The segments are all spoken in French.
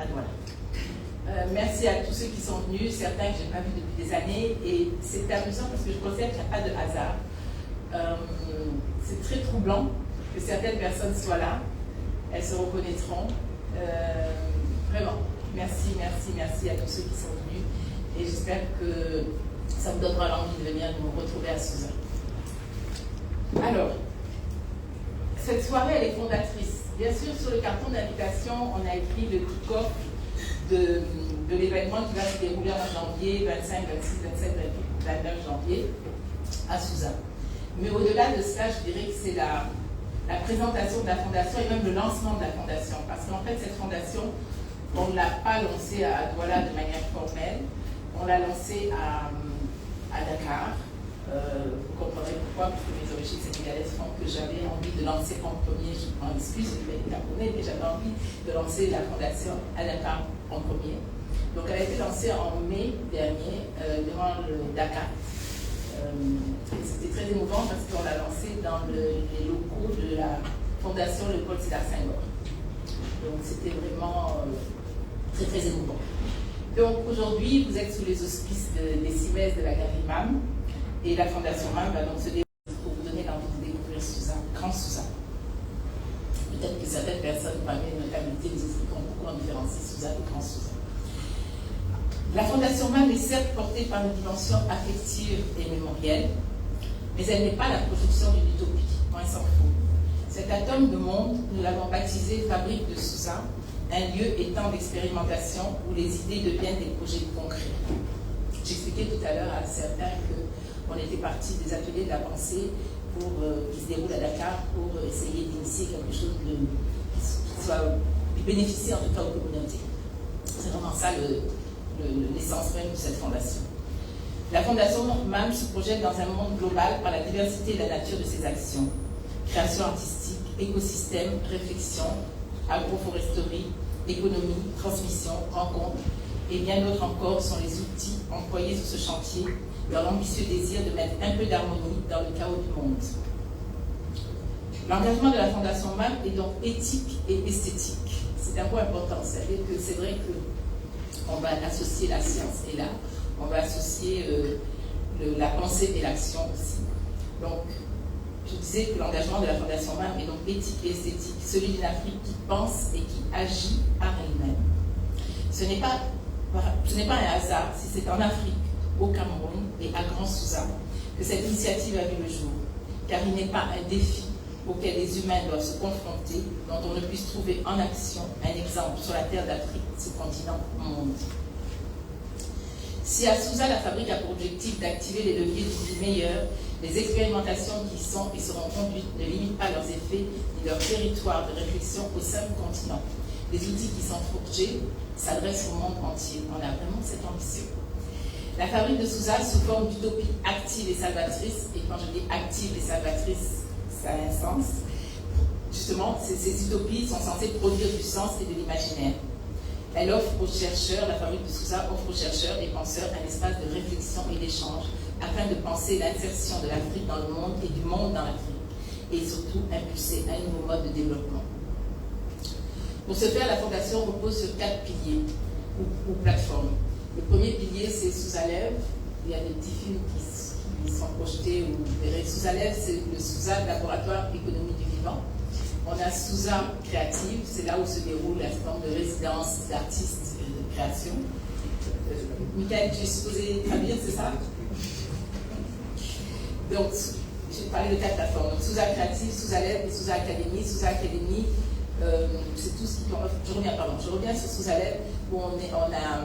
à Douala. Merci à tous ceux qui sont venus, certains que je n'ai pas vus depuis des années, et c'est amusant parce que je considère qu'il n'y a pas de hasard. C'est très troublant que certaines personnes soient là, elles se reconnaîtront. Vraiment, merci à tous ceux qui sont venus, et j'espère que ça vous donnera l'envie de venir nous retrouver à Susa. Alors, cette soirée, elle est fondatrice. Bien sûr, sur le carton d'invitation, on a écrit le kick-off de l'événement qui va se dérouler en janvier, 25, 26, 27, 29 janvier, à Susa. Mais au-delà de cela, je dirais que c'est la présentation de la fondation et même le lancement de la fondation. Parce qu'en fait, cette fondation, on ne l'a pas lancée à Douala de manière formelle, on l'a lancée à Dakar. Vous comprendrez pourquoi, parce que mes origines sénégalaises font que j'avais envie de lancer en premier, je m'en excuse, je vais être camerounais, mais j'avais envie de lancer la fondation à Dakar en premier. Donc elle a été lancée en mai dernier, durant le Dakar. C'était très émouvant parce qu'on l'a lancée dans les locaux de la fondation Léopold Sédar Senghor. Donc c'était vraiment très très émouvant. Donc aujourd'hui, vous êtes sous les auspices des CIMES de la Galerie MAM. Et la Fondation MAM va donc se développer pour vous donner l'envie de découvrir Susa, Grand Susa. Peut-être que certaines personnes, parmi les notabilités, nous expliqueront pourquoi on différencie Susa et Grand Susa. La Fondation MAM est certes portée par une dimension affective et mémorielle, mais elle n'est pas la projection d'une utopie, moins s'en faut. Cet atome de monde, nous l'avons baptisé Fabrique de Susa, un lieu étant d'expérimentation où les idées deviennent des projets concrets. J'expliquais tout à l'heure à certains qu'on était parti des ateliers de la pensée qui se déroulent à Dakar pour essayer d'initier quelque chose qui bénéficie en tout cas aux communautés. C'est vraiment ça l'essence même de cette fondation. La fondation MAM se projette dans un monde global par la diversité et la nature de ses actions. Création artistique, écosystème, réflexion, agroforesterie, économie, transmission, rencontre, et bien d'autres encore sont les outils employés sur ce chantier dans l'ambitieux désir de mettre un peu d'harmonie dans le chaos du monde. L'engagement de la Fondation MAM est donc éthique et esthétique. C'est un point important, c'est-à-dire que c'est vrai qu'on va associer la science et l'art, on va associer la pensée et l'action aussi. Donc, je disais que l'engagement de la Fondation MAM est donc éthique et esthétique, celui d'une Afrique qui pense et qui agit par elle-même. Ce n'est pas un hasard si c'est en Afrique, au Cameroun et à Grand Susa que cette initiative a vu le jour, car il n'est pas un défi auquel les humains doivent se confronter dont on ne puisse trouver en action un exemple sur la terre d'Afrique, ce continent monde. Si à Susa, la fabrique a pour objectif d'activer les leviers d'une vie meilleure, les expérimentations qui sont et seront conduites ne limitent pas leurs effets ni leur territoire de réflexion au sein du continent. Les outils qui sont forgés s'adressent au monde entier. On a vraiment cette ambition. La fabrique de Susa, sous forme d'utopie active et salvatrice, et quand je dis active et salvatrice, ça a un sens, justement, ces utopies sont censées produire du sens et de l'imaginaire. Elle offre aux chercheurs, la fabrique de Susa offre aux chercheurs et penseurs un espace de réflexion et d'échange afin de penser l'insertion de l'Afrique dans le monde et du monde dans l'Afrique, et surtout impulser un nouveau mode de développement. Pour ce faire, la Fondation repose sur 4 piliers ou plateformes. Le premier pilier, c'est Susa Lève. Il y a des petits films qui sont projetés où vous verrez. Susa Lève, c'est le Susa Laboratoire Économie du Vivant. On a Susa Créative, c'est là où se déroule la forme de résidence d'artistes et de création. Michael, tu es supposé traduire, c'est ça? Donc, j'ai parlé de 4 plateformes. Donc, Susa Créative, Susa Lève et Susa Académie. Susa Académie, c'est tout ce qui... Je reviens sur Susa Lève où on a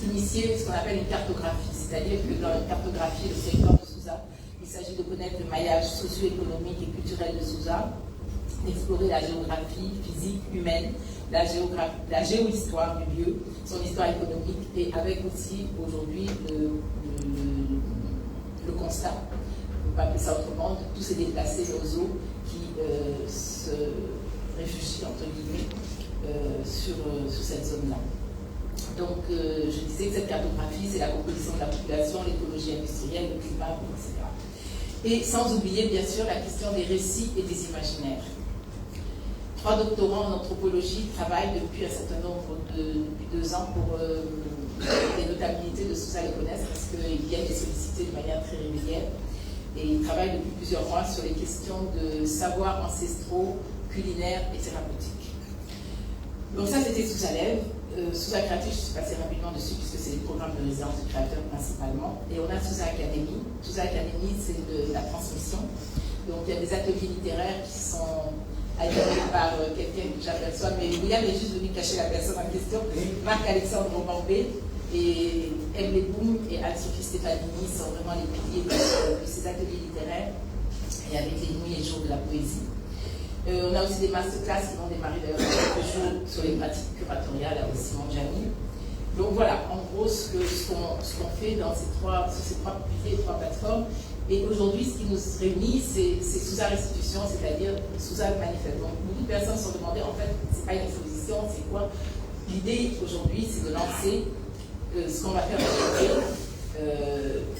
initié ce qu'on appelle une cartographie. C'est-à-dire que dans une cartographie, le territoire de Susa, il s'agit de connaître le maillage socio-économique et culturel de Susa, d'explorer la géographie physique, humaine, la géohistoire du lieu, son histoire économique, et avec aussi aujourd'hui le constat, on peut appeler ça autrement, de tous ces déplacés oiseaux qui se réfugient, entre guillemets, sur cette zone-là. Donc, je disais que cette cartographie, c'est la composition de la population, l'écologie industrielle, le climat, etc. Et sans oublier, bien sûr, la question des récits et des imaginaires. 3 doctorants en anthropologie travaillent depuis un certain nombre depuis 2 ans pour les notabilités de Sousa les connaissent parce qu'ils viennent les solliciter de manière très régulière. Et ils travaillent depuis plusieurs mois sur les questions de savoirs ancestraux, culinaires et thérapeutiques. Donc ça, c'était Sousa Lève. Sousa Créatif, je suis passée rapidement dessus puisque c'est les programmes de résidence de créateurs principalement. Et on a Sousa Academy. Sousa Academy, c'est de la transmission. Donc il y a des ateliers littéraires qui sont animés par quelqu'un que j'aperçois, mais William est juste venu cacher la personne en question, Marc-Alexandre Bombambé, et Emile Boum et Anne-Sophie Stefanini sont vraiment les piliers de ces ateliers littéraires, et avec les nuits et jours de la poésie. On a aussi des masterclass qui vont démarrer d'ailleurs quelques jours sur les pratiques curatoriales avec Simon Gianni. Donc voilà, en gros, ce qu'on fait dans sur ces 3 piliers, 3 plateformes. Et aujourd'hui, ce qui nous réunit, c'est Sousa Restitution, c'est-à-dire Sousa le manifeste. Donc beaucoup de personnes se sont demandées, en fait, c'est pas une exposition, c'est quoi? L'idée aujourd'hui, c'est de lancer ce qu'on va faire aujourd'hui,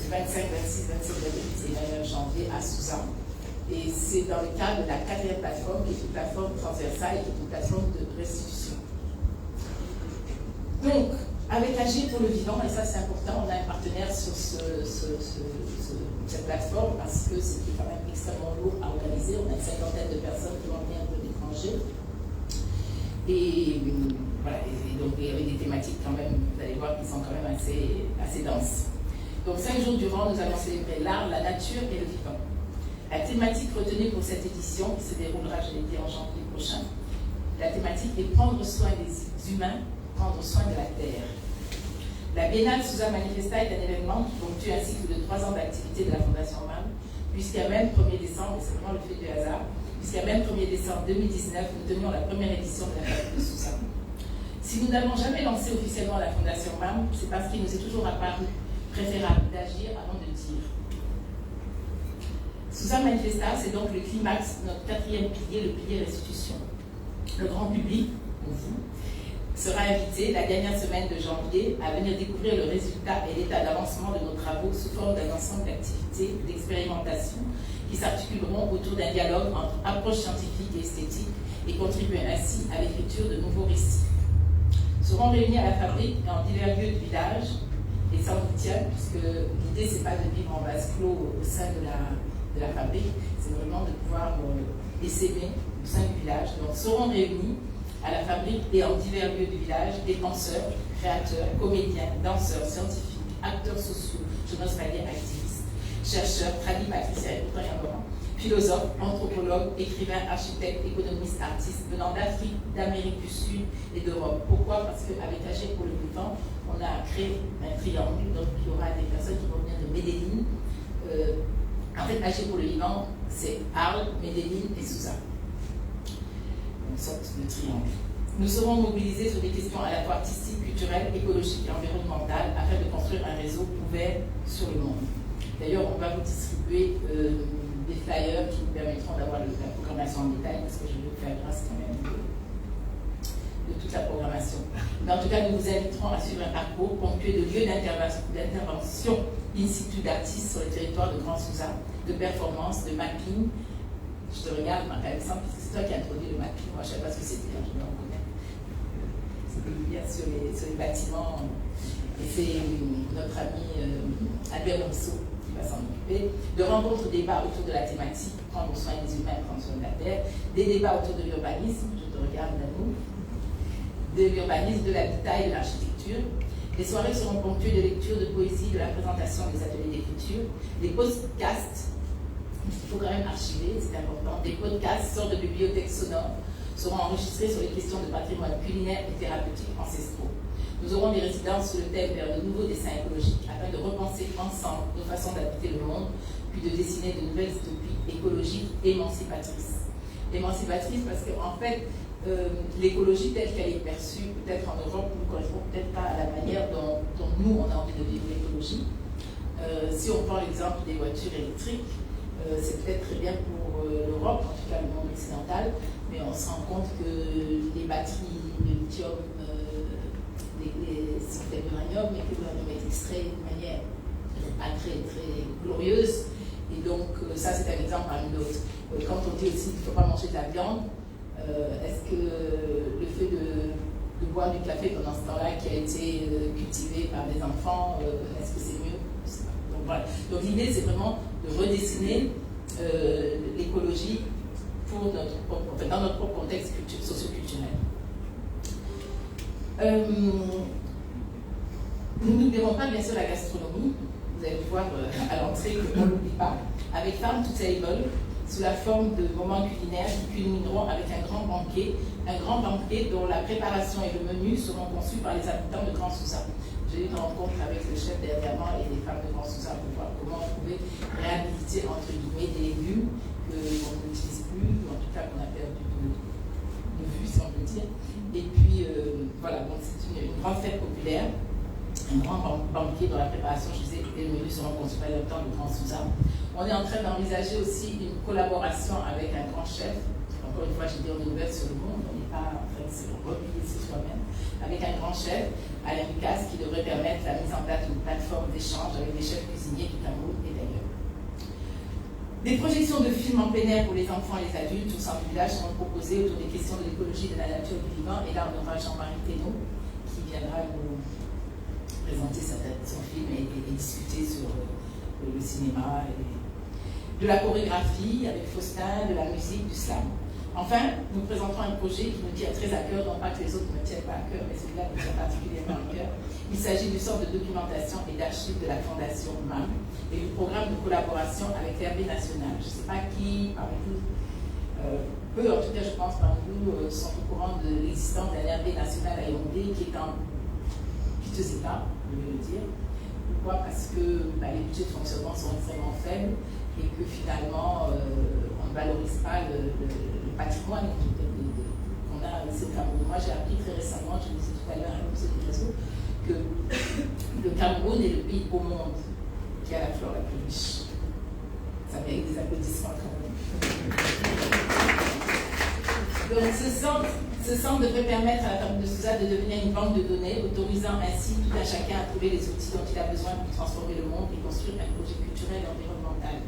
25, 26, 27, 28 et 29 janvier à Sousa. Et c'est dans le cadre de la 4e plateforme, qui est une plateforme transversale, qui est une plateforme de restitution. Donc, avec Agir pour le vivant, et ça c'est important, on a un partenaire sur cette plateforme parce que c'est quand même extrêmement lourd à organiser. On a une 50aine de personnes qui vont venir de l'étranger. Et voilà, et donc il y avait des thématiques quand même, vous allez voir, qui sont quand même assez denses. Donc 5 jours durant, nous allons célébrer l'art, la nature et le vivant. La thématique retenue pour cette édition, qui se déroulera, je l'ai dit, en janvier prochain, la thématique est prendre soin des humains, prendre soin de la terre. La Biennale Sousa Manifesta est un événement qui ponctue un cycle de 3 ans d'activité de la Fondation MAM, puisqu'à même 1er décembre, et c'est vraiment le fait du hasard, puisqu'à même 1er décembre 2019, nous tenions la première édition de la fête de Sousa. Si nous n'avons jamais lancé officiellement la Fondation MAM, c'est parce qu'il nous est toujours apparu préférable d'agir avant de dire. Sousa Manifesta, c'est donc le climax de notre 4e pilier, le pilier restitution. Le grand public, vous, sera invité la dernière semaine de janvier à venir découvrir le résultat et l'état d'avancement de nos travaux sous forme d'un ensemble d'activités, d'expérimentation qui s'articuleront autour d'un dialogue entre approche scientifique et esthétique et contribuer ainsi à l'écriture de nouveaux récits. Seront réunis à la fabrique et en divers lieux du village et sans soutien, puisque l'idée c'est pas de vivre en vase clos au sein de la fabrique, c'est vraiment de pouvoir essaimer au sein du village. Donc seront réunis à la fabrique et en divers lieux du village, des penseurs, créateurs, comédiens, danseurs, scientifiques, acteurs sociaux, je n'ose pas dire activistes, chercheurs, tradipatriciens, philosophes, anthropologues, écrivains, architectes, économistes, artistes venant d'Afrique, d'Amérique du Sud et d'Europe. Pourquoi? Parce qu'avec Agir pour le vivant, on a créé un triangle, donc il y aura des personnes qui vont venir de Medellín. En fait, Agir pour le vivant, c'est Arles, Medellín et Sousa. Une sorte de triangle. Nous serons mobilisés sur des questions à la fois artistiques, culturelles, écologiques et environnementales afin de construire un réseau ouvert sur le monde. D'ailleurs, on va vous distribuer des flyers qui vous permettront d'avoir la programmation en détail parce que je vais vous faire grâce quand même de toute la programmation. Mais en tout cas, nous vous inviterons à suivre un parcours ponctué de lieux d'intervention in situ d'artistes sur le territoire de Grand Sousa, de performances, de mapping. Je te regarde, Marc-Alexandre, parce que c'est toi qui as introduit le mapping. Moi, je ne savais pas ce que c'était, je me reconnais. C'était bien sur les bâtiments. Et c'est notre ami Albert Rousseau qui va s'en occuper. De rencontres, débats autour de la thématique, prendre soin des humains, prendre soin de la terre. Des débats autour de l'urbanisme, je te regarde à nous. De l'urbanisme, de l'habitat et de l'architecture. Les soirées seront ponctuées de lecture, de poésie, de la présentation des ateliers d'écriture. Des podcasts. Il faut quand même archiver, c'est important. Des podcasts, sortes de bibliothèques sonores, seront enregistrés sur les questions de patrimoine culinaire et thérapeutique ancestraux. Nous aurons des résidences sur le thème vers de nouveaux dessins écologiques afin de repenser ensemble nos façons d'habiter le monde, puis de dessiner de nouvelles utopies écologiques émancipatrices. Émancipatrices parce qu'en fait, l'écologie telle qu'elle est perçue, peut-être en Europe, ne correspond peut-être pas à la manière dont nous, on a envie de vivre l'écologie. Si on prend l'exemple des voitures électriques, c'est peut-être très bien pour l'Europe, en tout cas le monde occidental, mais on se rend compte que les batteries de lithium, c'est peut-être l'uranium, mais que l'uranium est extrait de manière pas très, très glorieuse. Et donc, ça, c'est un exemple parmi d'autres. Quand on dit aussi qu'il ne faut pas manger de la viande, est-ce que le fait de boire du café pendant ce temps-là qui a enfants, est-ce que c'est mieux? Donc voilà. Donc l'idée, c'est vraiment de redessiner l'écologie dans notre propre contexte socio-culturel. Nous n'oublierons pas bien sûr la gastronomie. Vous allez voir à l'entrée qu'on ne l'oublie pas. Avec Farm to Table, sous la forme de moments culinaires qui culmineront avec un grand banquet dont la préparation et le menu seront conçus par les habitants de Grand Souza. J'ai eu une rencontre avec le chef dernièrement et les femmes de Grand Souza pour voir comment on pouvait réhabiliter entre guillemets des légumes qu'on n'utilise plus, ou en tout cas qu'on a perdu de vue, si on peut dire. Et puis voilà, donc c'est une grande fête populaire, un grand banquet dont la préparation, je disais, et le menu seront conçus par les habitants de Grand Souza. On est en train d'envisager aussi une collaboration avec un grand chef. Encore une fois, j'ai dit, on est ouvert sur le monde, on n'est pas, en fait, c'est replier sur soi-même. Avec un grand chef, Alain Lucas, qui devrait permettre la mise en place d'une plateforme d'échange avec des chefs cuisiniers du Cameroun et d'ailleurs. Des projections de films en plein air pour les enfants et les adultes au centre du village seront proposées autour des questions de l'écologie de la nature du vivant. Et là, on aura Jean-Marie Thénault qui viendra nous présenter son film et discuter sur le cinéma, et de la chorégraphie avec Faustin, de la musique, du slam. Enfin, nous présenterons un projet qui nous tient très à cœur, non pas que les autres ne me tiennent pas à cœur, mais celui-là nous tient particulièrement à cœur. Il s'agit du centre de documentation et d'archives de la Fondation MAM et du programme de collaboration avec l'Hervé National. Je ne sais pas qui, parmi nous, peu en tout cas je pense parmi nous, sont au courant de l'existence d'un Hervé National à Yaoundé qui est en piteux état, je vais le dire. Pourquoi? Parce que les budgets de fonctionnement sont extrêmement faibles et que finalement on ne valorise pas le patrimoine qu'on a ici au Cameroun. Moi j'ai appris très récemment, je le disais tout à l'heure à l'Observatoire du réseau, que le Cameroun est le pays au monde qui a la flore la plus riche. Ça mérite des applaudissements quand même. Donc ce centre devrait permettre à la Farm de Souza de devenir une banque de données, autorisant ainsi tout un chacun à trouver les outils dont il a besoin pour transformer le monde et construire un projet culturel et environnemental.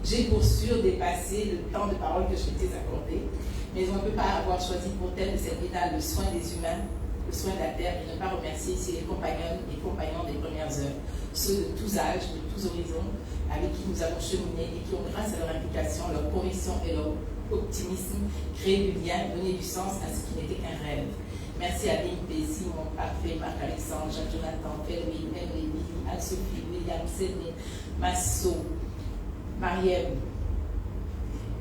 J'ai pour sûr dépassé le temps de parole que je m'étais accordé, mais on ne peut pas avoir choisi pour thème de cette biennale le soin des humains, le soin de la terre, et ne pas remercier ici les compagnons et compagnons des premières heures, ceux de tous âges, de tous horizons, avec qui nous avons cheminé et qui ont, grâce à leur implication, leur conviction et leur optimisme, créé du lien, donné du sens à ce qui n'était qu'un rêve. Merci à Bimpe, Simon, Parfait, Marc-Alexandre, Jean-Jonathan, Felwin, Emily, Anne-Sophie, William, Séné, Masso, Mariem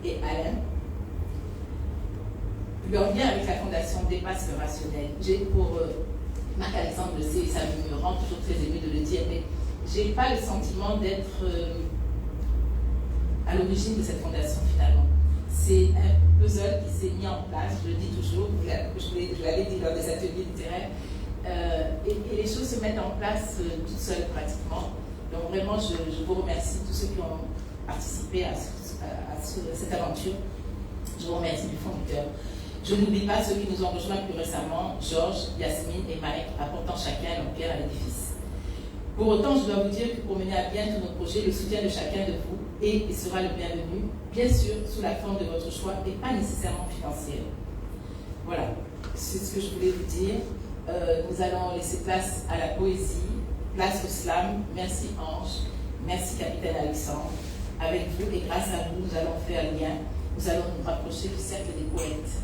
et Alain. Leur lien avec la Fondation dépasse le rationnel. J'ai pour Marc-Alexandre le sait, ça me rend toujours très ému de le dire, mais je n'ai pas le sentiment d'être à l'origine de cette fondation finalement. C'est un puzzle qui s'est mis en place, je le dis toujours, je l'avais dit lors des ateliers littéraires, et les choses se mettent en place toutes seules pratiquement. Donc vraiment, je vous remercie tous ceux qui ont participé à cette aventure. Je vous remercie du fond du cœur. Je n'oublie pas ceux qui nous ont rejoints plus récemment, Georges, Yasmine et Mike, apportant chacun leur pierre à l'édifice. Pour autant, je dois vous dire que pour mener à bien tous nos projets, le soutien de chacun de vous est et sera le bienvenu, bien sûr sous la forme de votre choix et pas nécessairement financière. Voilà, c'est ce que je voulais vous dire. Nous allons laisser place à la poésie, place au slam. Merci Ange, merci Capitaine Alexandre. Avec vous et grâce à vous, nous allons faire lien, nous allons nous rapprocher du cercle des poètes.